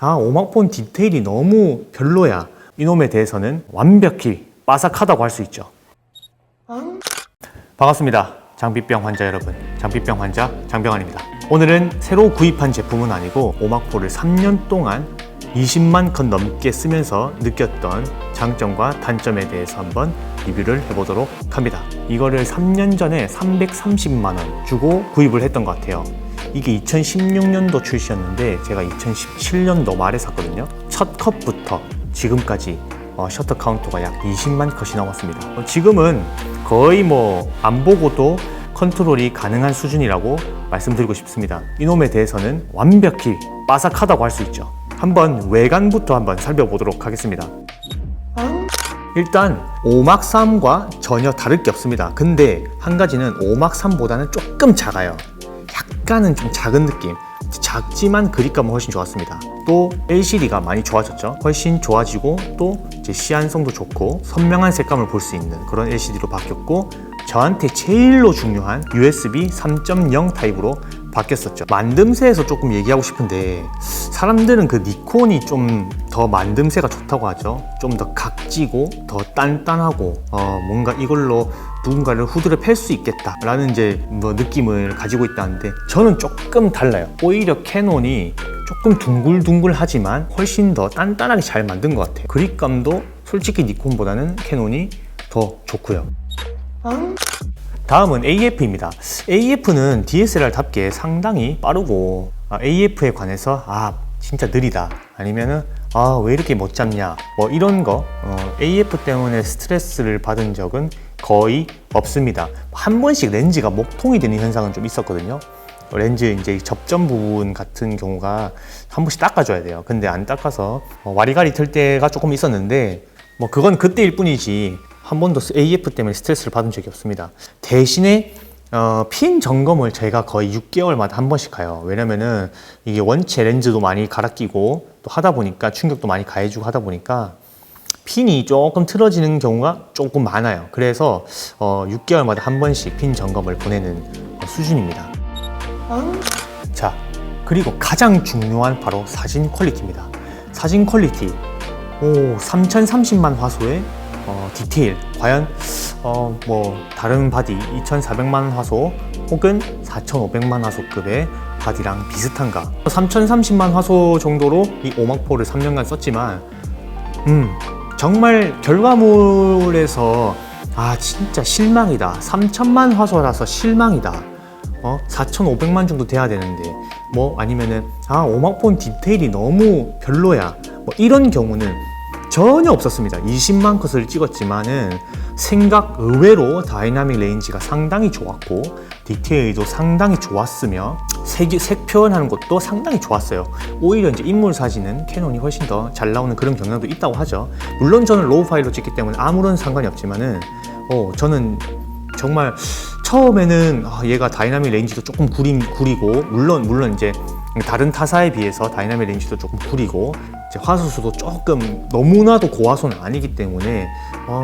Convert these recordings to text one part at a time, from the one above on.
오막폰 디테일이 너무 별로야, 이놈에 대해서는 완벽히 빠삭하다고 할 수 있죠. 반갑습니다. 장비병 환자 여러분, 장비병 환자 장병환입니다. 오늘은 새로 구입한 제품은 아니고 오막포를 3년 동안 20만 건 넘게 쓰면서 느꼈던 장점과 단점에 대해서 한번 리뷰를 해보도록 합니다. 이거를 3년 전에 330만 원 주고 구입을 했던 것 같아요. 이게 2016년도 출시였는데 제가 2017년도 말에 샀거든요. 첫 컷부터 지금까지 셔터 카운터가 약 20만 컷이 넘었습니다. 지금은 거의 안 보고도 컨트롤이 가능한 수준이라고 말씀드리고 싶습니다. 이놈에 대해서는 완벽히 빠삭하다고 할 수 있죠. 한번 외관부터 한번 살펴보도록 하겠습니다. 일단 오막3과 전혀 다를 게 없습니다. 근데 한 가지는 오막3보다는 조금 작아요. 약간은 좀 작은 느낌. 작지만 그립감은 훨씬 좋았습니다. 또 LCD가 많이 좋아졌죠. 훨씬 좋아지고 또 이제 시안성도 좋고 선명한 색감을 볼 수 있는 그런 LCD로 바뀌었고, 저한테 제일로 중요한 USB 3.0 타입으로 바뀌었었죠. 만듦새에서 조금 얘기하고 싶은데, 사람들은 그 니콘이 좀 더 만듦새가 좋다고 하죠. 좀 더 각지고 더 단단하고 뭔가 이걸로 누군가를 후드를 팰 수 있겠다 라는 이제 느낌을 가지고 있다는데, 저는 조금 달라요. 오히려 캐논이 조금 둥글둥글하지만 훨씬 더 단단하게 잘 만든 것 같아요. 그립감도 솔직히 니콘보다는 캐논이 더 좋고요. 다음은 AF입니다. AF는 DSLR답게 상당히 빠르고, AF에 관해서 진짜 느리다, 아니면은 왜 이렇게 못 잡냐, 이런 거 AF 때문에 스트레스를 받은 적은 거의 없습니다. 한 번씩 렌즈가 목통이 되는 현상은 좀 있었거든요. 렌즈 이제 접점 부분 같은 경우가 한 번씩 닦아줘야 돼요. 근데 안 닦아서 와리가리 틀 때가 조금 있었는데, 그건 그때일 뿐이지 한 번도 AF 때문에 스트레스를 받은 적이 없습니다. 대신에 핀 점검을 제가 거의 6개월마다 한 번씩 가요. 왜냐면은 이게 원체 렌즈도 많이 갈아 끼고 또 하다 보니까 충격도 많이 가해주고 하다 보니까 핀이 조금 틀어지는 경우가 조금 많아요. 그래서 6개월마다 한 번씩 핀 점검을 보내는 수준입니다. 자, 그리고 가장 중요한 바로 사진 퀄리티입니다. 사진 퀄리티 3030만 화소의 디테일, 과연 다른 바디 2400만 화소 혹은 4500만 화소급의 바디랑 비슷한가. 3030만 화소 정도로 이 오막포를 3년간 썼지만 정말 결과물에서 진짜 실망이다, 3000만 화소라서 실망이다, 4500만 정도 돼야 되는데, 아니면은 오막폰 디테일이 너무 별로야, 이런 경우는 전혀 없었습니다. 20만 컷을 찍었지만은 생각 의외로 다이나믹 레인지가 상당히 좋았고 디테일도 상당히 좋았으며 색 표현하는 것도 상당히 좋았어요. 오히려 이제 인물 사진은 캐논이 훨씬 더 잘 나오는 그런 경향도 있다고 하죠. 물론 저는 로우 파일로 찍기 때문에 아무런 상관이 없지만은 저는 정말 처음에는 얘가 다이나믹 레인지도 조금 구리고 물론 이제 다른 타사에 비해서 다이나믹 레인지도 조금 구리고 이제 화소수도 조금 너무나도 고화소는 아니기 때문에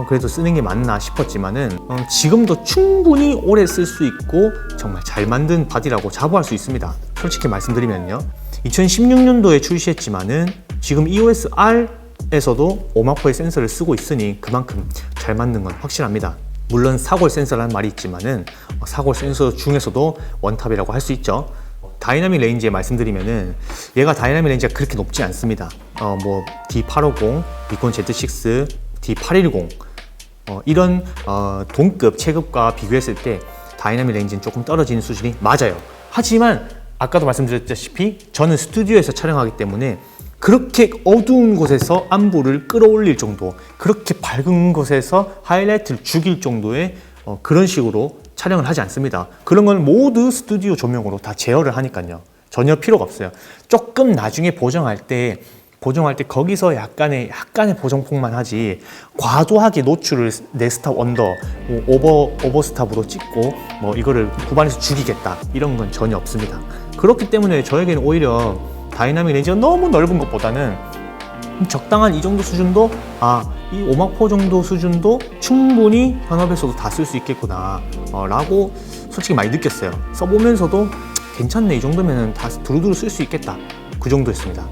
그래도 쓰는 게 맞나 싶었지만은 지금도 충분히 오래 쓸 수 있고 정말 잘 만든 바디라고 자부할 수 있습니다. 솔직히 말씀드리면요, 2016년도에 출시했지만은 지금 EOS R에서도 오막포의 센서를 쓰고 있으니 그만큼 잘 만든 건 확실합니다. 물론 사골 센서라는 말이 있지만은 사골 센서 중에서도 원탑이라고 할 수 있죠. 다이나믹 레인지에 말씀드리면은 얘가 다이나믹 레인지가 그렇게 높지 않습니다. D850, 니콘 Z6, D810 이런 동급 체급과 비교했을 때 다이나믹 레인지는 조금 떨어지는 수준이 맞아요. 하지만 아까도 말씀드렸다시피 저는 스튜디오에서 촬영하기 때문에 그렇게 어두운 곳에서 안부를 끌어올릴 정도, 그렇게 밝은 곳에서 하이라이트를 죽일 정도의 그런 식으로 촬영을 하지 않습니다. 그런 건 모두 스튜디오 조명으로 다 제어를 하니까요. 전혀 필요가 없어요. 조금 나중에 보정할 때 거기서 약간의 보정폭만 하지, 과도하게 노출을 네스탑 언더, 오버스탑으로 찍고 이거를 구반해서 죽이겠다, 이런 건 전혀 없습니다. 그렇기 때문에 저에게는 오히려 다이나믹 레인지가 너무 넓은 것보다는 적당한 이 정도 수준도, 이 오막포 정도 수준도 충분히 현업에서도 다 쓸 수 있겠구나 라고 솔직히 많이 느꼈어요. 써보면서도 괜찮네, 이 정도면 다 두루두루 쓸 수 있겠다, 그 정도였습니다.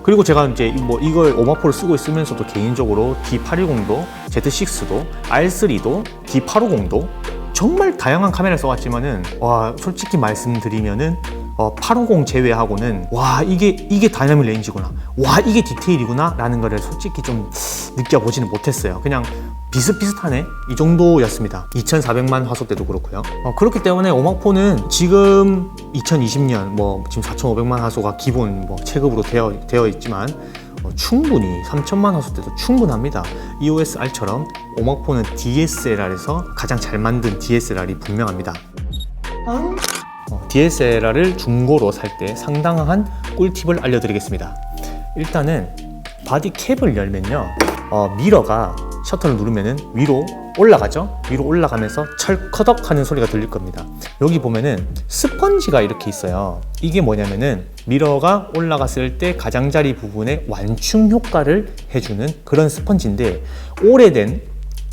그리고 제가 이제 뭐 이걸 오마포를 쓰고 있으면서도 개인적으로 D810도, Z6도, R3도, D850도 정말 다양한 카메라를 써왔지만은 와 솔직히 말씀드리면은 850 제외하고는 와 이게 다이나믹 렌즈구나, 와 이게 디테일이구나 라는 거를 솔직히 좀 느껴보지는 못했어요. 그냥 비슷비슷하네 이 정도였습니다. 2400만 화소 때도 그렇고요. 그렇기 때문에 오마포는 지금 2020년 뭐 지금 4500만 화소가 기본 뭐 체급으로 되어 있지만 충분히 3000만 화소 때도 충분합니다. EOS R처럼 오마포는 DSLR에서 가장 잘 만든 DSLR이 분명합니다. DSLR을 중고로 살 때 상당한 꿀팁을 알려드리겠습니다. 일단은 바디 캡을 열면요, 미러가 셔터를 누르면은 위로 올라가죠. 위로 올라가면서 철커덕 하는 소리가 들릴 겁니다. 여기 보면은 스펀지가 이렇게 있어요. 이게 뭐냐면은 미러가 올라갔을 때 가장자리 부분에 완충 효과를 해주는 그런 스펀지인데, 오래된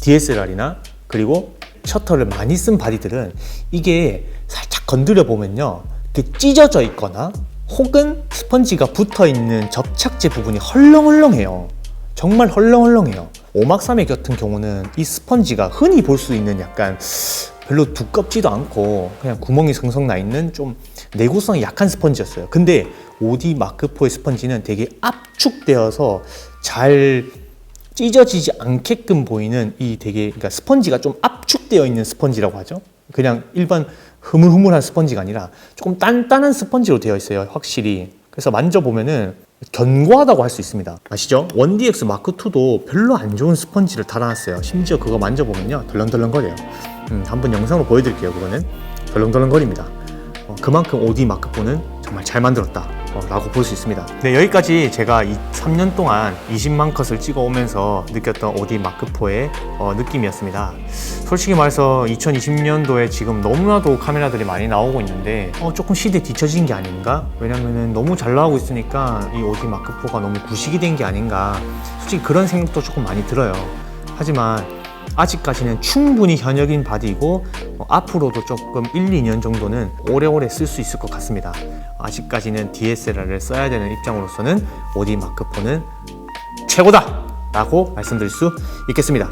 DSLR이나 그리고 셔터를 많이 쓴 바디들은 이게 살짝 건드려 보면요, 이렇게 찢어져 있거나 혹은 스펀지가 붙어 있는 접착제 부분이 헐렁헐렁해요. 정말 헐렁헐렁해요. 오막3의 같은 경우는 이 스펀지가 흔히 볼 수 있는 약간 별로 두껍지도 않고 그냥 구멍이 성성 나 있는 좀 내구성이 약한 스펀지였어요. 근데 OD 마크4의 스펀지는 되게 압축되어서 잘 찢어지지 않게끔 보이는 이 되게, 그러니까 스펀지가 좀 압축되어 있는 스펀지라고 하죠. 그냥 일반 흐물흐물한 스펀지가 아니라 조금 단단한 스펀지로 되어 있어요, 확실히. 그래서 만져보면은 견고하다고 할 수 있습니다. 아시죠? 1DX 마크2도 별로 안 좋은 스펀지를 달아놨어요. 심지어 그거 만져보면요, 덜렁덜렁거려요. 한번 영상으로 보여드릴게요. 그거는 덜렁덜렁거립니다. 그만큼 OD 마크4는 정말 잘 만들었다 라고 볼 수 있습니다. 네, 여기까지 제가 3년 동안 20만 컷을 찍어 오면서 느꼈던 OD 마크4의 느낌이었습니다. 솔직히 말해서 2020년도에 지금 너무나도 카메라들이 많이 나오고 있는데 조금 시대에 뒤처진 게 아닌가? 왜냐면은 너무 잘 나오고 있으니까 이 OD 마크4가 너무 구식이 된 게 아닌가, 솔직히 그런 생각도 조금 많이 들어요. 하지만 아직까지는 충분히 현역인 바디이고 앞으로도 조금 1, 2년 정도는 오래오래 쓸 수 있을 것 같습니다. 아직까지는 DSLR을 써야 되는 입장으로서는 OD 마크4는 최고다! 라고 말씀드릴 수 있겠습니다.